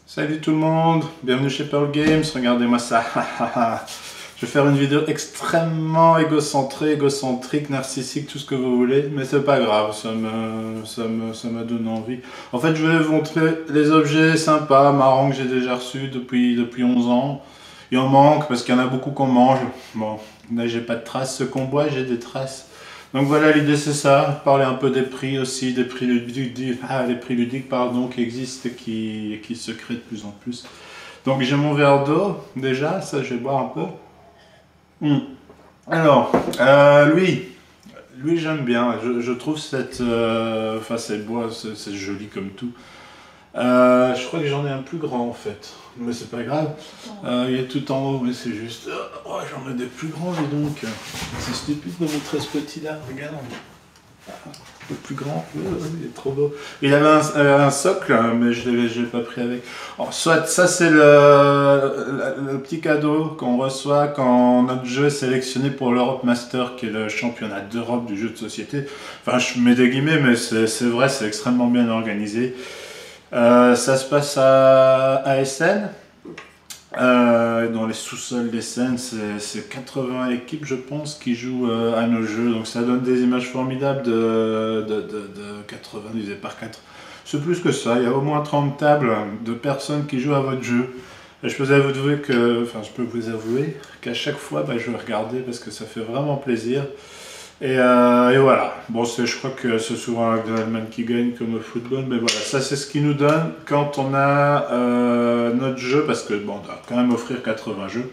Salut tout le monde, bienvenue chez Pearl Games, regardez-moi ça. Je vais faire une vidéo extrêmement égocentrique, narcissique, tout ce que vous voulez, mais c'est pas grave, ça me donne envie. En fait, je vais vous montrer les objets sympas, marrants que j'ai déjà reçus depuis 11 ans. Il en manque parce qu'il y en a beaucoup qu'on mange. Bon, là j'ai pas de traces, ce qu'on boit, j'ai des traces. Donc voilà, l'idée c'est ça, parler un peu des prix aussi, des prix ludiques, les prix ludiques pardon, qui existent et qui se créent de plus en plus. Donc j'ai mon verre d'eau, déjà, ça je vais boire un peu. Alors, lui j'aime bien, je trouve cette... Enfin c'est bois, c'est joli comme tout. Je crois que j'en ai un plus grand en fait, mais c'est pas grave. Il est tout en haut, mais c'est juste... Oh, j'en ai des plus grands, dis donc. C'est stupide de montrer ce petit là, regarde. Le plus grand, il est trop beau. Il avait un socle, mais je l'ai pas pris avec. Alors, soit ça c'est le petit cadeau qu'on reçoit quand notre jeu est sélectionné pour l'Europe Master, qui est le championnat d'Europe du jeu de société. Enfin, je mets des guillemets, mais c'est vrai, c'est extrêmement bien organisé. Ça se passe à Essen, dans les sous-sols d'Essen. C'est 80 équipes, je pense, qui jouent à nos jeux. Donc ça donne des images formidables de 80 divisé par 4. C'est plus que ça, il y a au moins 30 tables de personnes qui jouent à votre jeu. Et je peux vous avouer qu'à chaque fois, je vais regarder parce que ça fait vraiment plaisir. Et voilà, bon, je crois que c'est souvent l'Allemagne qui gagne comme au football, mais voilà, ça c'est ce qui nous donne quand on a notre jeu, parce que bon, on doit quand même offrir 80 jeux.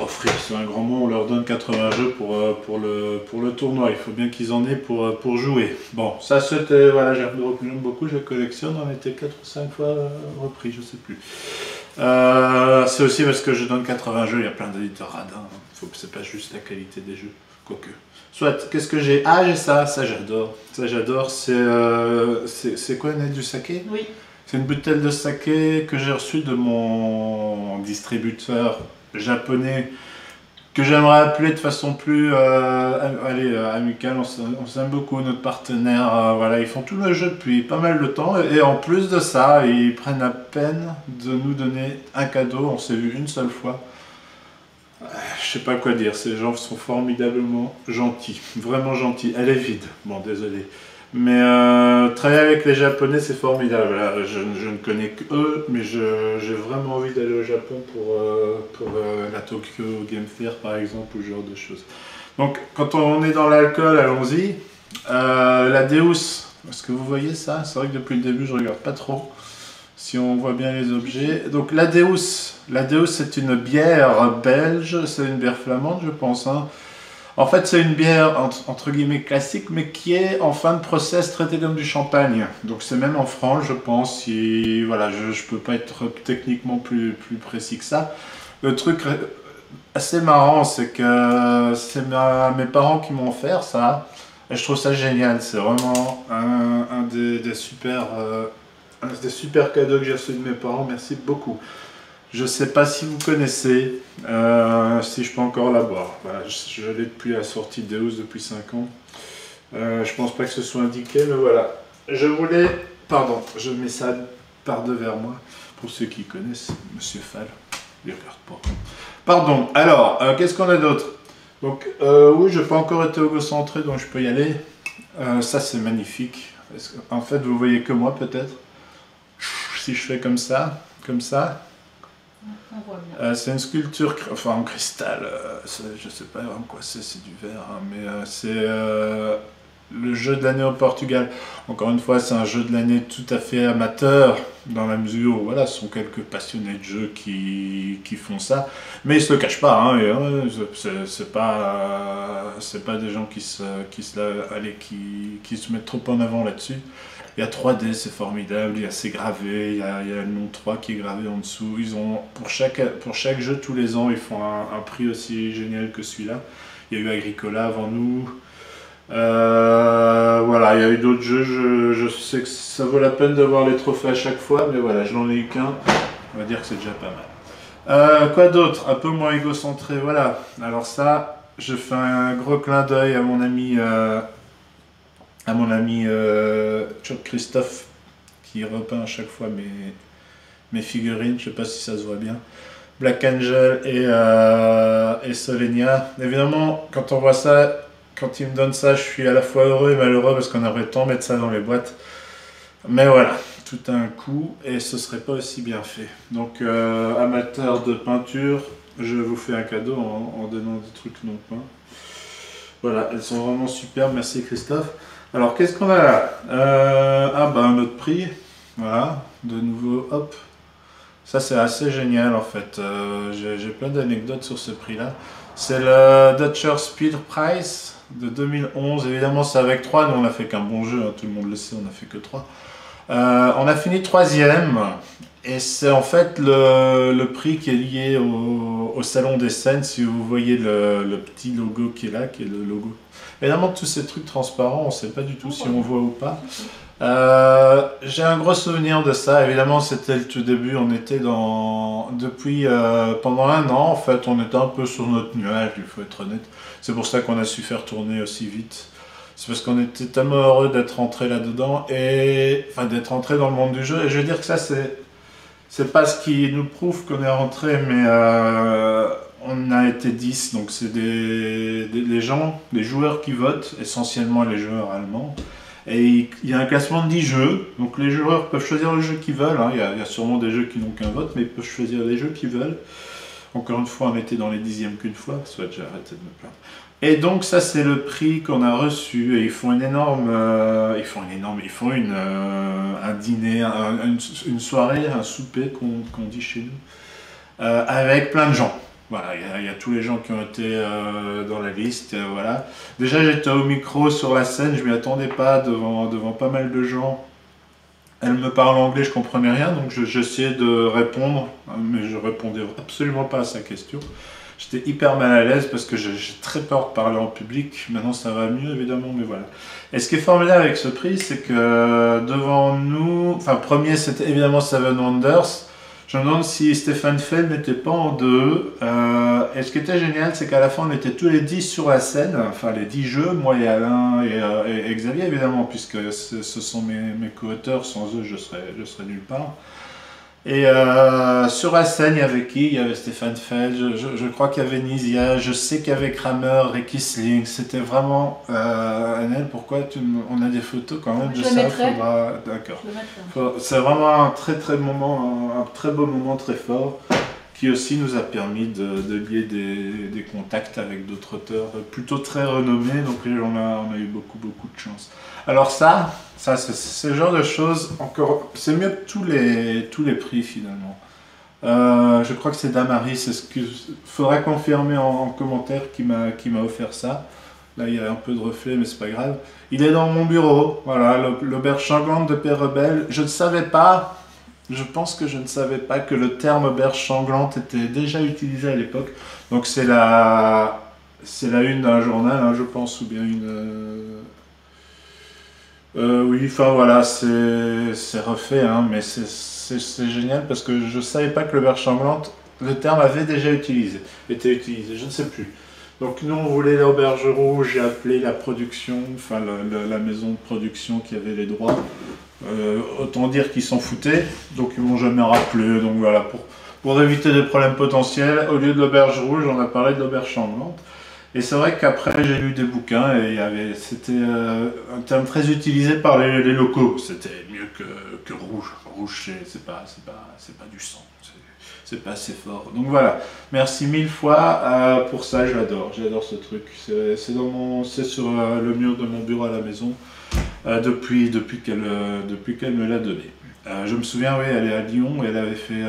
Offrir, c'est un grand mot, on leur donne 80 jeux pour le tournoi, il faut bien qu'ils en aient pour jouer. Bon, ça c'était, voilà, j'aime beaucoup, je collectionne, on était 4 ou 5 fois repris, je sais plus. C'est aussi parce que je donne 80 jeux, il y a plein d'éditeurs radins, c'est pas juste la qualité des jeux, quoique. Soit, qu'est-ce que j'ai? Ah, j'ai ça j'adore. Ça j'adore, c'est quoi, du saké? Oui. C'est une bouteille de saké que j'ai reçue de mon distributeur japonais, que j'aimerais appeler de façon plus amicale. On s'aime beaucoup, notre partenaire. Voilà, ils font tout le jeu depuis pas mal de temps. Et en plus de ça, ils prennent la peine de nous donner un cadeau. On s'est vu une seule fois. Je sais pas quoi dire, ces gens sont formidablement gentils, vraiment gentils. Elle est vide, bon désolé. Mais travailler avec les Japonais c'est formidable. Là, je ne connais qu'eux, mais j'ai vraiment envie d'aller au Japon pour la Tokyo Game Fair par exemple, ou ce genre de choses. Donc quand on est dans l'alcool, allons-y. La Deus, est-ce que vous voyez ça? C'est vrai que depuis le début je regarde pas trop. Si on voit bien les objets. Donc la Deus c'est une bière belge, c'est une bière flamande je pense. Hein. En fait c'est une bière entre guillemets classique, mais qui est en fin de process traitée comme du champagne. Donc c'est même en France je pense. Si, voilà, je peux pas être techniquement plus précis que ça. Le truc assez marrant c'est que c'est mes parents qui m'ont offert ça. Et je trouve ça génial, c'est vraiment un des super... un des super cadeaux que j'ai reçu de mes parents, merci beaucoup. Je ne sais pas si vous connaissez, si je peux encore la boire. Voilà, je l'ai depuis la sortie de Deus depuis 5 ans. Je pense pas que ce soit indiqué, mais voilà. Je voulais... Pardon, je mets ça par devers moi, pour ceux qui connaissent, Monsieur Fall. Il regarde pas. Pardon, alors, qu'est-ce qu'on a d'autre? Donc, oui, je n'ai pas encore été égocentré, donc je peux y aller. Ça, c'est magnifique. En fait, vous voyez que moi, peut-être. Si je fais comme ça, on voit bien. c'est une sculpture enfin, en cristal, je sais pas vraiment quoi c'est du verre, hein, mais c'est le jeu de l'année au Portugal. Encore une fois, c'est un jeu de l'année tout à fait amateur, dans la mesure où voilà, ce sont quelques passionnés de jeu qui font ça, mais ils se le cachent pas, hein, c'est pas des gens qui se mettent trop en avant là-dessus. Il y a 3D, c'est formidable, il y a c'est gravé, il y a le nom 3 qui est gravé en dessous. Ils ont, pour chaque jeu, tous les ans, ils font un prix aussi génial que celui-là. Il y a eu Agricola avant nous. Voilà, il y a eu d'autres jeux, je sais que ça vaut la peine d'avoir les trophées à chaque fois, mais voilà, je n'en ai eu qu'un. On va dire que c'est déjà pas mal. Quoi d'autre? Un peu moins égocentré, voilà. Alors ça, je fais un gros clin d'œil à mon ami... Chuck Christophe qui repeint à chaque fois mes figurines, je sais pas si ça se voit bien. Black Angel et Solenia. Évidemment, quand on voit ça, quand ils me donnent ça, je suis à la fois heureux et malheureux parce qu'on aurait tant mettre ça dans les boîtes. Mais voilà, tout a un coup et ce serait pas aussi bien fait. Donc, amateur de peinture, je vous fais un cadeau en donnant des trucs non peints. Voilà, elles sont vraiment superbes, merci Christophe. Alors, qu'est-ce qu'on a là? Un autre prix. Voilà, de nouveau, hop. Ça, c'est assez génial en fait. J'ai plein d'anecdotes sur ce prix-là. C'est le Dutcher Speed Prize de 2011. Évidemment, c'est avec 3. Nous, on n'a fait qu'un bon jeu, hein, tout le monde le sait, on n'a fait que 3. On a fini 3e. Et c'est en fait le prix qui est lié au Salon des Scènes. Si vous voyez le petit logo qui est là, qui est le logo. Évidemment, tous ces trucs transparents, on ne sait pas du tout si on voit ou pas. J'ai un gros souvenir de ça. Évidemment, c'était le tout début. On était depuis pendant 1 an, en fait, on était un peu sur notre nuage, il faut être honnête. C'est pour ça qu'on a su faire tourner aussi vite. C'est parce qu'on était tellement heureux d'être rentré là-dedans et enfin d'être rentré dans le monde du jeu. Et je veux dire que ça, c'est pas ce qui nous prouve qu'on est rentré, mais on a été 10, donc c'est des gens, des joueurs qui votent, essentiellement les joueurs allemands. Et il y a un classement de 10 jeux, donc les joueurs peuvent choisir le jeu qu'ils veulent. Hein. Il y a sûrement des jeux qui n'ont qu'un vote, mais ils peuvent choisir les jeux qu'ils veulent. Encore une fois, on était dans les 10e qu'une fois, soit j'ai arrêté de me plaindre. Et donc ça c'est le prix qu'on a reçu et ils font un dîner, une soirée, un souper qu'on dit chez nous, avec plein de gens. Voilà, il y a tous les gens qui ont été dans la liste, voilà. Déjà j'étais au micro sur la scène, je m'y attendais pas devant pas mal de gens. Elle me parle anglais, je comprenais rien, donc j'essayais de répondre, mais je répondais absolument pas à sa question. J'étais hyper mal à l'aise parce que j'ai très peur de parler en public. Maintenant ça va mieux évidemment, mais voilà. Et ce qui est formidable avec ce prix, c'est que devant nous, enfin premier c'était évidemment Seven Wonders. Je me demande si Stéphane Feld n'était pas en 2. Et ce qui était génial, c'est qu'à la fin on était tous les 10 sur la scène, enfin les 10 jeux, moi et Alain et Xavier évidemment, puisque ce sont mes co-auteurs, sans eux je serais nulle part. Et sur la scène, il y avait qui? Il y avait Stéphane Feld, je crois qu'il y avait Nisia, je sais qu'il y avait Kramer, Ricky Sling. C'était vraiment... Annelle, pourquoi on a des photos quand même de ça? Faudra... D'accord. C'est vraiment un très moment, un très beau moment, très fort, qui aussi nous a permis de lier des contacts avec d'autres auteurs plutôt très renommés. Donc on a eu beaucoup de chance. Alors ça c'est ce genre de choses, encore, c'est mieux que tous les prix finalement. Je crois que c'est Damary, c'est ce que faudra confirmer en commentaire qui m'a offert ça. Là il y a un peu de reflet mais c'est pas grave. Il est dans mon bureau, voilà, l'auberge sanglante de Père Rebelle. Je ne savais pas, je pense que je ne savais pas que le terme auberge sanglante était déjà utilisé à l'époque. Donc c'est la une d'un journal, hein, je pense, ou bien une... oui, enfin voilà, c'est refait, hein, mais c'est génial parce que je savais pas que l'auberge sanglante, le terme avait déjà été utilisé, je ne sais plus. Donc nous on voulait l'auberge rouge, j'ai appelé la production, enfin la maison de production qui avait les droits. Autant dire qu'ils s'en foutaient, donc ils m'ont jamais rappelé, donc voilà, pour éviter des problèmes potentiels, au lieu de l'auberge rouge, on a parlé de l'auberge sanglante. Et c'est vrai qu'après j'ai lu des bouquins et c'était un terme très utilisé par les locaux. C'était mieux que rouge. Rouge c'est pas du sang, c'est pas assez fort. Donc voilà, merci 1000 fois pour ça, j'adore ce truc. C'est sur le mur de mon bureau à la maison depuis qu'elle me l'a donné. Je me souviens, oui, elle est à Lyon et elle avait fait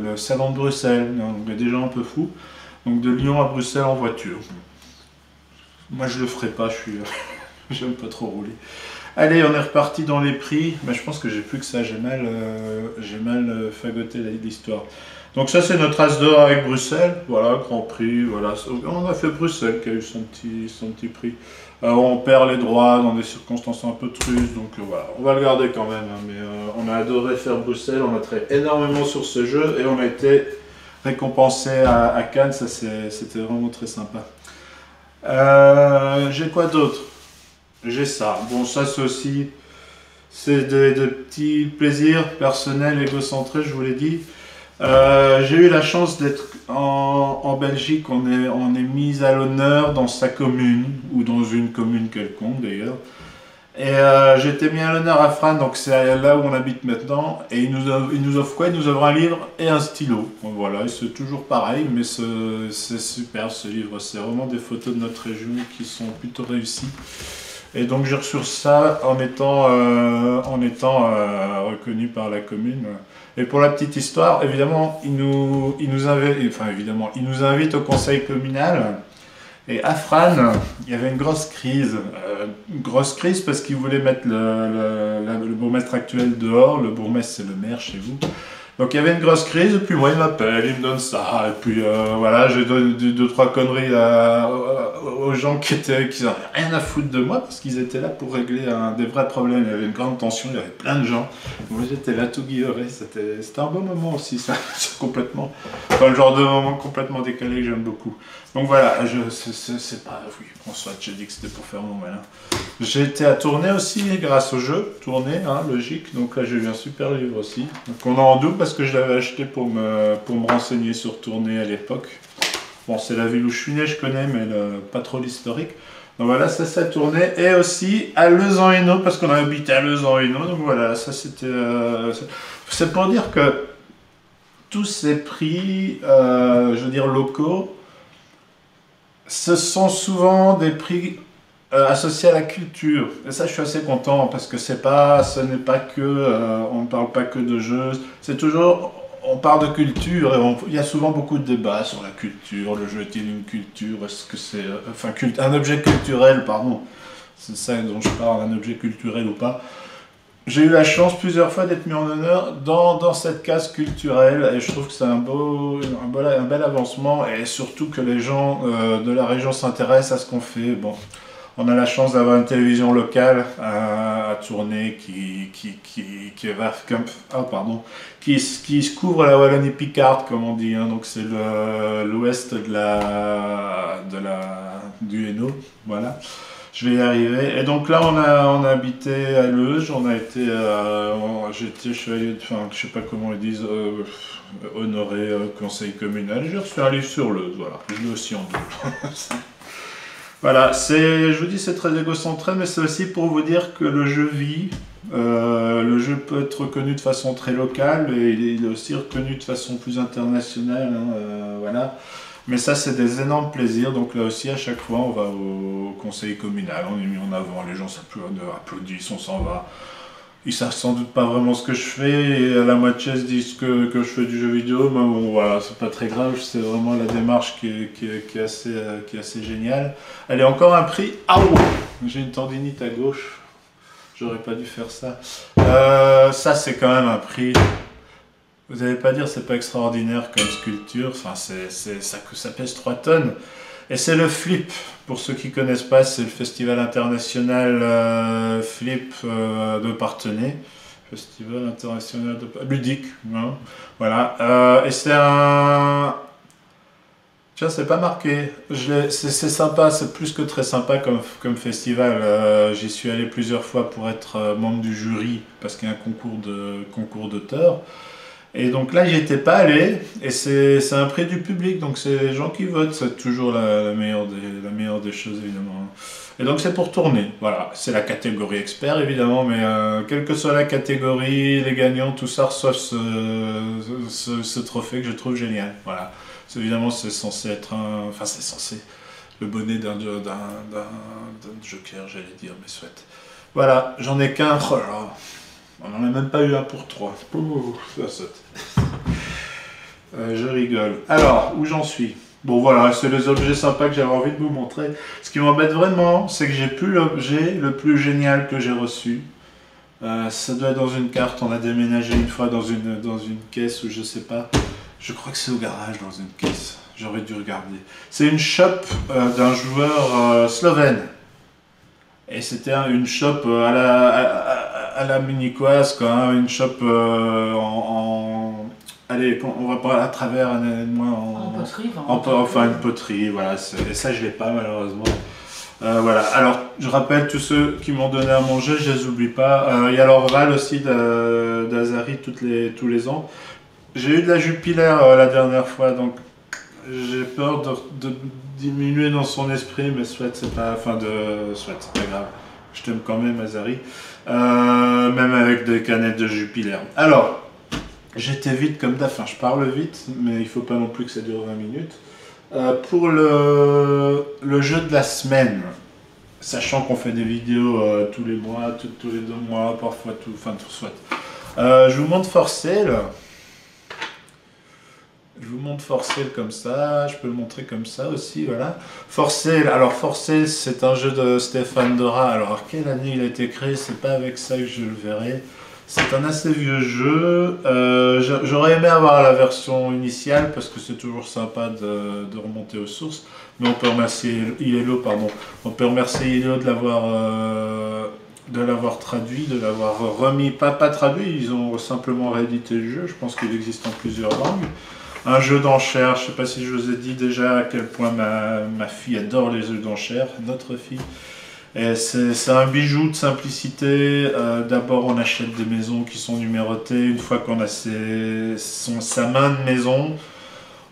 le salon de Bruxelles, donc elle est déjà un peu fou. Donc de Lyon à Bruxelles en voiture. Moi je le ferai pas, j'aime pas trop rouler. Allez, on est reparti dans les prix. Mais je pense que j'ai plus que ça, j'ai mal fagoté l'histoire. Donc ça c'est notre as d'or avec Bruxelles, voilà, Grand Prix, voilà. On a fait Bruxelles qui a eu son petit prix. On perd les droits dans des circonstances un peu trusses, donc voilà, on va le garder quand même. Hein, mais on a adoré faire Bruxelles, on a travaillé énormément sur ce jeu et on a été récompensé à Cannes, ça c'était vraiment très sympa. J'ai quoi d'autre? J'ai ça. Bon, ça c'est aussi C'est des petits plaisirs personnels, égocentrés, je vous l'ai dit. J'ai eu la chance d'être en Belgique, on est mis à l'honneur dans sa commune, ou dans une commune quelconque d'ailleurs. Et j'ai été mis à l'honneur à Fran, donc c'est là où on habite maintenant. Et il nous offre quoi? Il nous offre un livre et un stylo. Bon, voilà, c'est toujours pareil, mais c'est super ce livre. C'est vraiment des photos de notre région qui sont plutôt réussies. Et donc j'ai reçu ça en étant reconnu par la commune. Et pour la petite histoire, évidemment, il nous invite au conseil communal. Et à Fran, il y avait une grosse crise. Une grosse crise parce qu'ils voulaient mettre le bourgmestre actuel dehors. Le bourgmestre, c'est le maire chez vous. Donc il y avait une grosse crise, et puis moi il m'appelle, il me donne ça, et puis voilà, je donne deux, trois conneries aux gens qui n'avaient rien à foutre de moi, parce qu'ils étaient là pour régler des vrais problèmes. Il y avait une grande tension, il y avait plein de gens. Moi j'étais là tout guilleré, c'était un bon moment aussi, ça, c'est complètement, enfin, le genre de moment complètement décalé que j'aime beaucoup. Donc voilà, c'est pas, oui, en soit j'ai dit que c'était pour faire mon malin. J'ai été à Tournai aussi grâce au jeu, Tournai, hein, logique, donc là j'ai eu un super livre aussi. Donc on est en double parce que je l'avais acheté pour me renseigner sur Tournai à l'époque. Bon, c'est la ville où je suis né, je connais, mais pas trop l'historique. Donc voilà, ça Tournai, et aussi à Lezan-Hainaut, parce qu'on a habité à Lezan-Hainaut, donc voilà, ça c'était... c'est pour dire que tous ces prix, je veux dire locaux, ce sont souvent des prix associés à la culture. Et ça, je suis assez content parce que ce n'est pas que, on ne parle pas que de jeux. C'est toujours, on parle de culture et il y a souvent beaucoup de débats sur la culture. Le jeu est-il une culture? Est-ce que c'est, enfin, un objet culturel, pardon. C'est ça dont je parle, un objet culturel ou pas. J'ai eu la chance plusieurs fois d'être mis en honneur dans cette case culturelle, et je trouve que c'est un bel avancement, et surtout que les gens de la région s'intéressent à ce qu'on fait. Bon, on a la chance d'avoir une télévision locale à Tournai qui se couvre la Wallonie-Picarde, comme on dit, hein. Donc c'est l'ouest du Hainaut, voilà. Je vais y arriver. Et donc là, on a habité à Leuge, on a été, j'étais chevalier, enfin, je sais pas comment ils disent, honoré conseil communal. J'ai reçu un livre sur Leuge, voilà. Je l'ai aussi en double. Voilà, je vous dis, c'est très égocentré, mais c'est aussi pour vous dire que le jeu vit. Le jeu peut être reconnu de façon très locale, et il est aussi reconnu de façon plus internationale, hein, voilà. Mais ça, c'est des énormes plaisirs. Donc là aussi, à chaque fois, on va au conseil communal, on est mis en avant, les gens applaudissent, on s'en va. Ils savent sans doute pas vraiment ce que je fais, et à la moitié se disent que je fais du jeu vidéo, mais bon, voilà, c'est pas très grave, c'est vraiment la démarche qui est assez géniale. Allez, encore un prix. Ah, j'ai une tendinite à gauche, j'aurais pas dû faire ça. Ça, c'est quand même un prix. Vous n'allez pas dire c'est pas extraordinaire comme sculpture, enfin ça pèse 3 tonnes. Et c'est le Flip, pour ceux qui ne connaissent pas, c'est le festival international Flip de Parthenay. Festival international ludique, hein. Voilà. Et c'est un... Tiens, c'est pas marqué. C'est sympa, c'est plus que très sympa comme festival. J'y suis allé plusieurs fois pour être membre du jury, parce qu'il y a un concours d'auteurs. Et donc là, j'y étais pas allé, et c'est un prix du public, donc c'est les gens qui votent, c'est toujours la meilleure des choses, évidemment. Et donc c'est pour Tournai, voilà, c'est la catégorie expert, évidemment, mais quelle que soit la catégorie, les gagnants, tout ça reçoivent ce trophée que je trouve génial, voilà. Évidemment, c'est censé être enfin c'est censé, le bonnet d'un joker, j'allais dire, mais soit. Voilà, j'en ai qu'un, oh là là. On n'en a même pas eu un pour 3. Ouh, ça saute. Je rigole. Alors, où j'en suis? Bon voilà, c'est les objets sympas que j'avais envie de vous montrer. Ce qui m'embête vraiment, c'est que j'ai plus l'objet le plus génial que j'ai reçu. Ça doit être dans une carte, on a déménagé une fois dans une caisse, ou je sais pas. Je crois que c'est au garage, dans une caisse. J'aurais dû regarder. C'est une shop d'un joueur slovène. Et c'était une shop à la munichoise, quoi, hein, une shop allez, on va pas à travers en poterie, enfin une poterie, voilà. Et ça, je l'ai pas, malheureusement. Voilà, alors je rappelle tous ceux qui m'ont donné à manger, je les oublie pas. Il y a l'Orval aussi d'Azari tous les ans. J'ai eu de la Jupiler la dernière fois, donc j'ai peur de diminuer dans son esprit, mais soit c'est pas, soit c'est pas grave. Je t'aime quand même, Azari, même avec des canettes de Jupiler. Alors, j'étais vite comme d'hab, enfin je parle vite, mais il faut pas non plus que ça dure 20 minutes. Pour le jeu de la semaine, sachant qu'on fait des vidéos tous les mois, tous les 2 mois, parfois tout, enfin tout soit. Je vous montre For Sale. Je vous montre For Sale comme ça, je peux le montrer comme ça aussi, voilà. For Sale, alors For Sale c'est un jeu de Stéphane Dora, alors quelle année il a été créé, c'est pas avec ça que je le verrai. C'est un assez vieux jeu, j'aurais aimé avoir la version initiale parce que c'est toujours sympa de remonter aux sources, mais on peut remercier Ilelo, pardon, on peut remercier Ilelo de l'avoir traduit, de l'avoir remis, pas traduit, ils ont simplement réédité le jeu, je pense qu'il existe en plusieurs langues. Un jeu d'enchères, je ne sais pas si je vous ai dit déjà à quel point ma fille adore les jeux d'enchères, notre fille. C'est un bijou de simplicité. D'abord, on achète des maisons qui sont numérotées. Une fois qu'on a sa main de maison,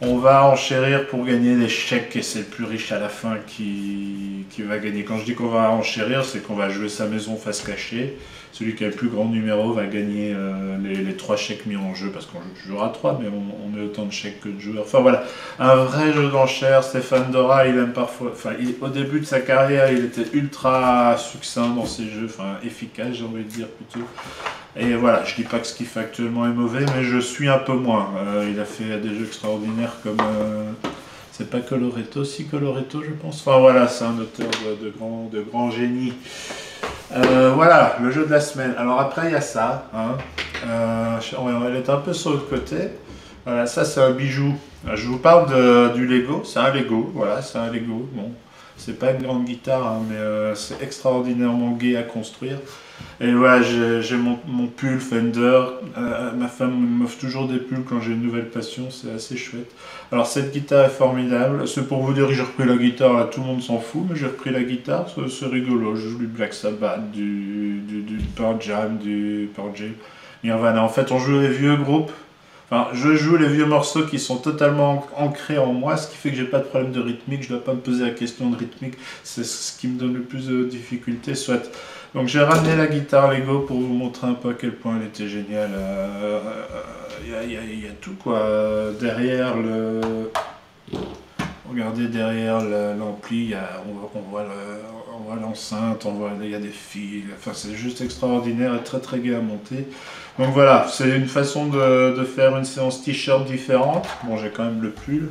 on va enchérir pour gagner des chèques et c'est le plus riche à la fin qui va gagner. Quand je dis qu'on va enchérir, c'est qu'on va jouer sa maison face cachée. Celui qui a le plus grand numéro va gagner les 3 chèques mis en jeu, parce qu'on jouera 3, mais on met autant de chèques que de joueurs. Enfin voilà, un vrai jeu d'enchères. Stéphane Dora, il aime parfois. Enfin, au début de sa carrière, il était ultra succinct dans ses jeux, enfin efficace, j'ai envie de dire plutôt. Et voilà, je dis pas que ce qu'il fait actuellement est mauvais, mais je suis un peu moins. Il a fait des jeux extraordinaires comme. C'est pas Coloretto, si Coloretto, je pense. Enfin voilà, c'est un auteur de grand génie. Voilà, le jeu de la semaine. Alors après, il y a ça. Hein. Elle est un peu sur le côté. Voilà, ça c'est un bijou. Je vous parle du Lego. C'est un Lego. Voilà, c'est un Lego. Bon, c'est pas une grande guitare, hein, mais c'est extraordinairement gai à construire. Et voilà, j'ai mon pull Fender. Ma femme m'offre toujours des pulls quand j'ai une nouvelle passion. C'est assez chouette. Alors cette guitare est formidable, c'est pour vous dire que j'ai repris la guitare, là tout le monde s'en fout, mais j'ai repris la guitare, c'est rigolo, je joue du Black Sabbath, du Pearl Jam, du Pearl Jam, Nirvana. En fait on joue les vieux groupes, enfin je joue les vieux morceaux qui sont totalement ancrés en moi, ce qui fait que j'ai pas de problème de rythmique, je dois pas me poser la question de rythmique, c'est ce qui me donne le plus de difficultés, soit. Donc j'ai ramené la guitare Lego pour vous montrer un peu à quel point elle était géniale. Il y a tout quoi. Derrière le... Regardez derrière l'ampli, on voit l'enceinte, il y a des fils. Enfin c'est juste extraordinaire et très très gai à monter. Donc voilà, c'est une façon de faire une séance t-shirt différente. Bon j'ai quand même le pull.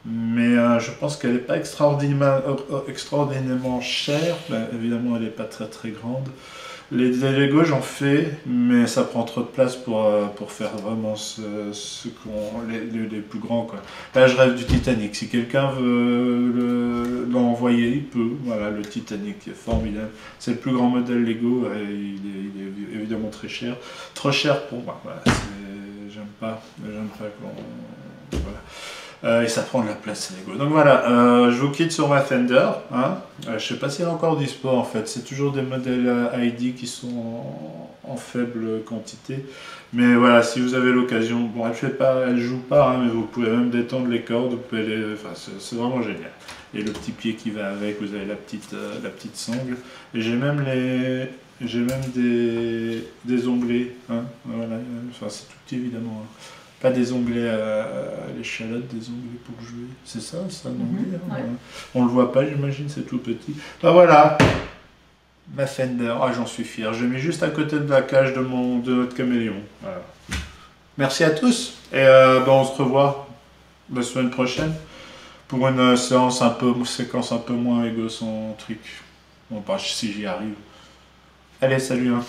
Mais je pense qu'elle n'est pas extraordinairement chère. Ben, évidemment, elle n'est pas très très grande. Les Lego, j'en fais, mais ça prend trop de place pour faire vraiment les plus grands. Quoi. Là, je rêve du Titanic. Si quelqu'un veut l'envoyer, il peut. Voilà, le Titanic est formidable. C'est le plus grand modèle Lego. Et il est évidemment très cher. Trop cher pour moi. Voilà, j'aime pas qu'on... Voilà. Et ça prend de la place, ces Lego. Donc voilà, je vous quitte sur ma Fender. Hein. Je sais pas si elle est encore dispo en fait. C'est toujours des modèles ID qui sont en faible quantité. Mais voilà, si vous avez l'occasion, bon, elle joue pas, hein, mais vous pouvez même détendre les cordes. Vous pouvez enfin, c'est vraiment génial. Et le petit pied qui va avec, vous avez la petite sangle. Et j'ai même des onglets. Hein. Voilà. Enfin, c'est tout petit évidemment. Hein. Pas des onglets à l'échalote, des onglets pour jouer. C'est ça, c'est un onglet. Hein. Ouais. On le voit pas, j'imagine, c'est tout petit. Ben voilà, ma Fender. Ah, j'en suis fier. Je l'ai mis juste à côté de la cage de notre caméléon. Voilà. Merci à tous. Et on se revoit la semaine prochaine pour une séquence un peu moins égocentrique. Bon, pas si j'y arrive. Allez, salut. Hein.